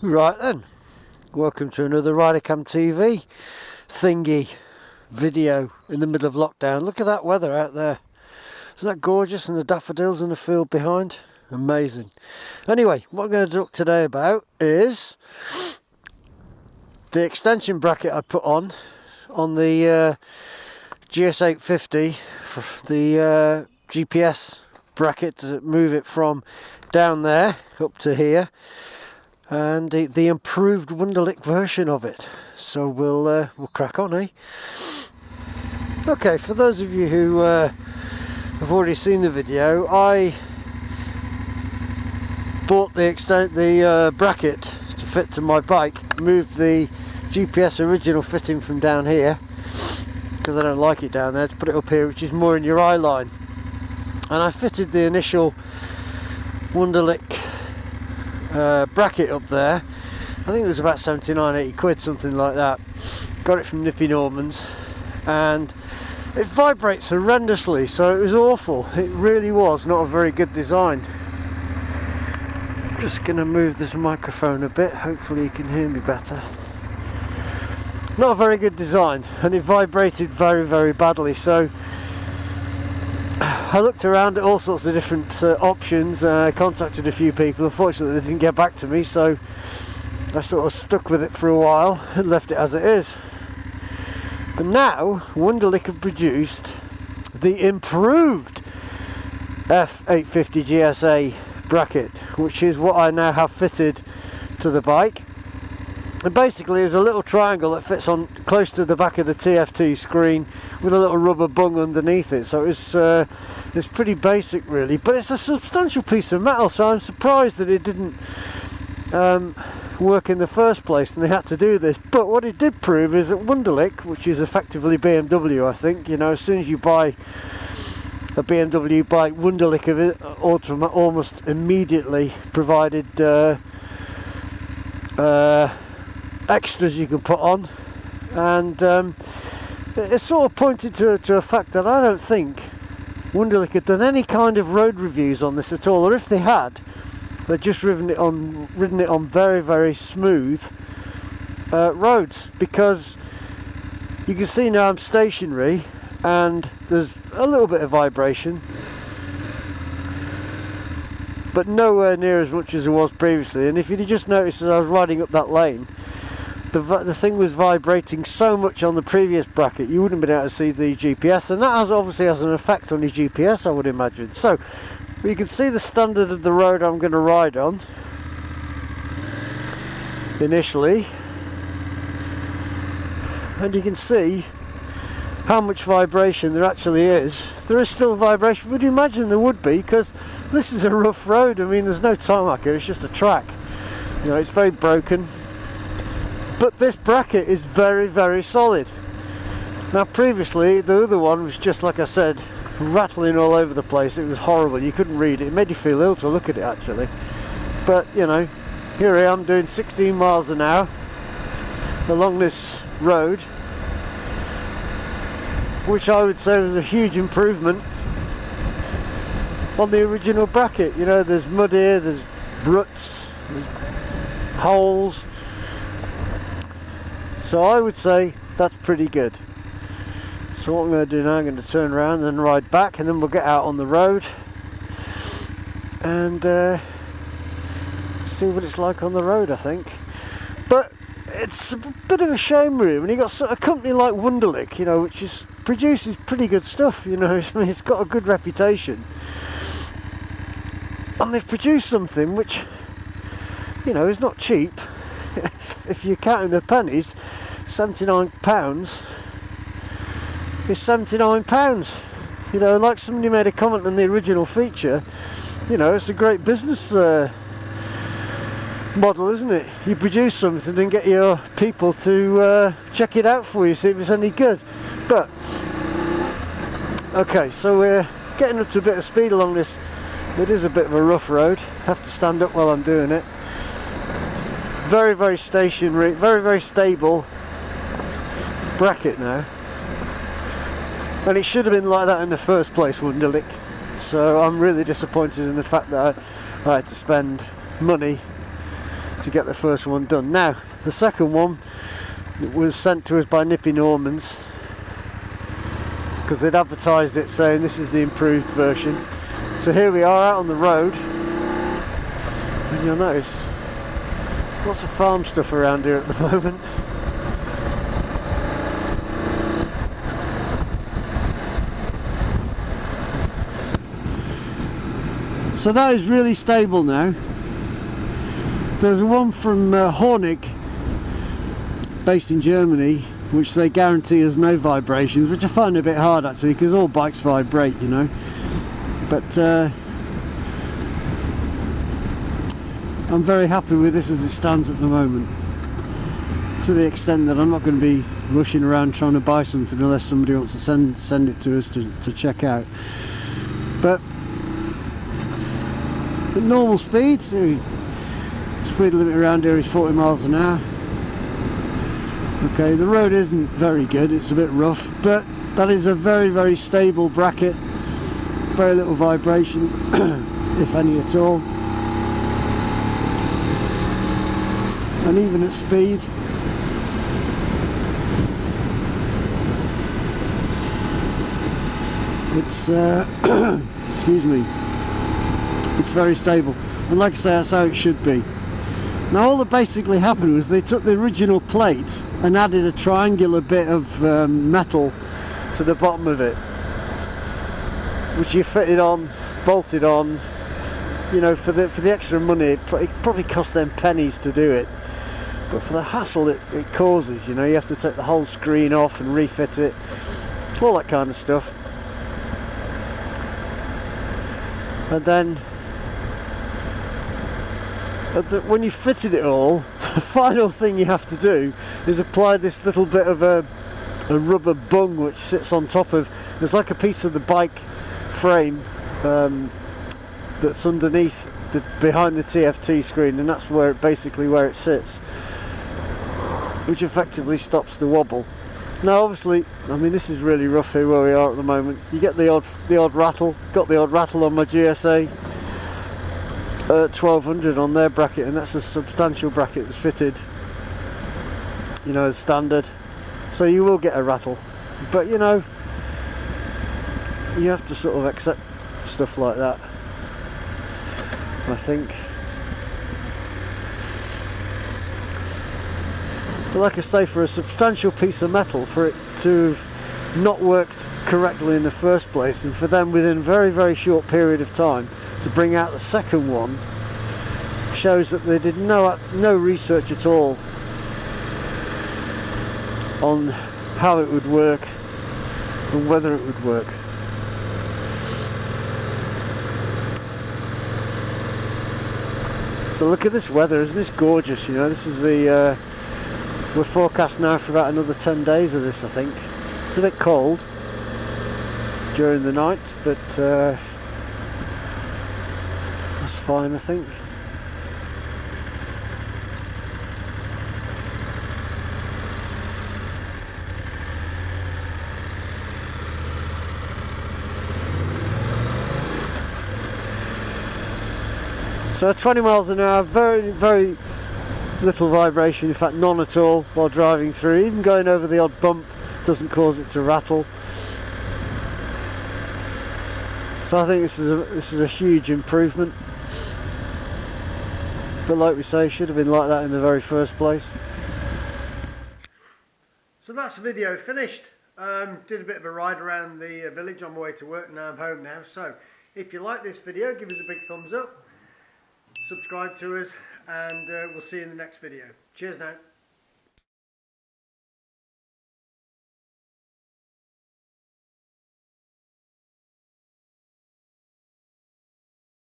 Right then, welcome to another RiderCamTV thingy video in the middle of lockdown. Look at that weather out there. Isn't that gorgeous? And the daffodils in the field behind. Amazing. Anyway, what I'm going to talk today about is the extension bracket I put on the GS850 for the GPS bracket to move it from down there up to here, and the improved Wunderlich version of it. So we'll crack on, eh? Okay, for those of you who have already seen the video, I bought the bracket to fit to my bike, moved the GPS original fitting from down here because I don't like it down there, to put it up here, which is more in your eye line, and I fitted the initial Wunderlich bracket up there. I think it was about 79-80 quid, something like that. Got it from Nippy Norman's, and it vibrates horrendously, so it was awful. It really was not a very good design. Just going to move this microphone a bit, hopefully you can hear me better. Not a very good design, and it vibrated very, very badly. So I looked around at all sorts of different options. I contacted a few people. Unfortunately, they didn't get back to me, so I sort of stuck with it for a while and left it as it is. But now Wunderlich have produced the improved F850 GSA bracket, which is what I now have fitted to the bike. And basically it's a little triangle that fits on close to the back of the TFT screen with a little rubber bung underneath it. So it's pretty basic really, but it's a substantial piece of metal, so I'm surprised that it didn't work in the first place and they had to do this. But what it did prove is that Wunderlich, which is effectively BMW, I think, you know, as soon as you buy a BMW bike, Wunderlich of it almost immediately provided extras you can put on, and it sort of pointed to a fact that I don't think Wunderlich had done any kind of road reviews on this at all, or if they had, they'd just ridden it on very, very smooth roads, because you can see now I'm stationary and there's a little bit of vibration, but nowhere near as much as it was previously. And if you'd just noticed as I was riding up that lane, the thing was vibrating so much on the previous bracket you wouldn't have been able to see the GPS, and that obviously has an effect on your GPS, I would imagine. So you can see the standard of the road I'm going to ride on initially, and you can see how much vibration there actually is. There is still vibration, would you imagine there would be, because this is a rough road. I mean, there's no tarmac here, it's just a track. You know, it's very broken. But this bracket is very, very solid. Now previously the other one was just, like I said, rattling all over the place. It was horrible, you couldn't read it. It made you feel ill to look at it actually. But you know, here I am doing 16 miles an hour along this road, which I would say was a huge improvement on the original bracket. You know, there's mud here, there's ruts, there's holes. So I would say that's pretty good. So what I'm going to do now, I'm going to turn around and ride back, and then we'll get out on the road and see what it's like on the road, I think. But it's a bit of a shame really when you got a company like Wunderlich, you know, which produces pretty good stuff, you know. I mean, it's got a good reputation, and they've produced something which, you know, is not cheap. If you're counting the pennies, £79 is £79. You know, like somebody made a comment on the original feature, you know, it's a great business model, isn't it? You produce something and get your people to check it out for you, see if it's any good. But okay, so we're getting up to a bit of speed along this. It is a bit of a rough road. Have to stand up while I'm doing it. Very, very stationary, very, very stable bracket now, and it should have been like that in the first place, Wunderlich. So I'm really disappointed in the fact that I had to spend money to to get the first one done. Now the second one was sent to us by Nippy Normans, because they'd advertised it saying this is the improved version. So here we are out on the road, and you'll notice lots of farm stuff around here at the moment. So that is really stable now. There's one from Hornig, based in Germany, which they guarantee has no vibrations, which I find a bit hard actually, because all bikes vibrate, you know. But I'm very happy with this as it stands at the moment, to the extent that I'm not going to be rushing around trying to buy something unless somebody wants to send it to us to check out. But at normal speeds, speed limit around here is 40 miles an hour. Okay, the road isn't very good, it's a bit rough, but that is a very, very stable bracket. Very little vibration, if any at all. And even at speed, it's excuse me, it's very stable, and like I say, that's how it should be. Now all that basically happened was they took the original plate and added a triangular bit of metal to the bottom of it, which you fitted on, bolted on. You know, for the extra money, it probably cost them pennies to do it, but for the hassle it causes, you know, you have to take the whole screen off and refit it, all that kind of stuff. And then when you fitted it all, the final thing you have to do is apply this little bit of a rubber bung which sits on top of, there's like a piece of the bike frame that's underneath behind the TFT screen, and that's where it sits, which effectively stops the wobble. Now obviously, I mean, this is really rough here where we are at the moment. You get the odd rattle. Got the odd rattle on my GSA 1200 on their bracket, and that's a substantial bracket that's fitted, you know, as standard, so you will get a rattle, but you know, you have to sort of accept stuff like that, I think. But like I say, for a substantial piece of metal, for it to have not worked correctly in the first place, and for them within a very, very short period of time to bring out the second one, shows that they did no research at all on how it would work and whether it would work. So look at this weather, isn't this gorgeous? You know, this is the we're forecast now for about another 10 days of this, I think. It's a bit cold during the night, but that's fine, I think. So 20 miles an hour, very, very little vibration, in fact none at all while driving through. Even going over the odd bump doesn't cause it to rattle. So I think this is a huge improvement. But like we say, should have been like that in the very first place. So that's the video finished. Did a bit of a ride around the village on my way to work. Now I'm home now. So if you like this video, give us a big thumbs up, subscribe to us, and we'll see you in the next video. Cheers now.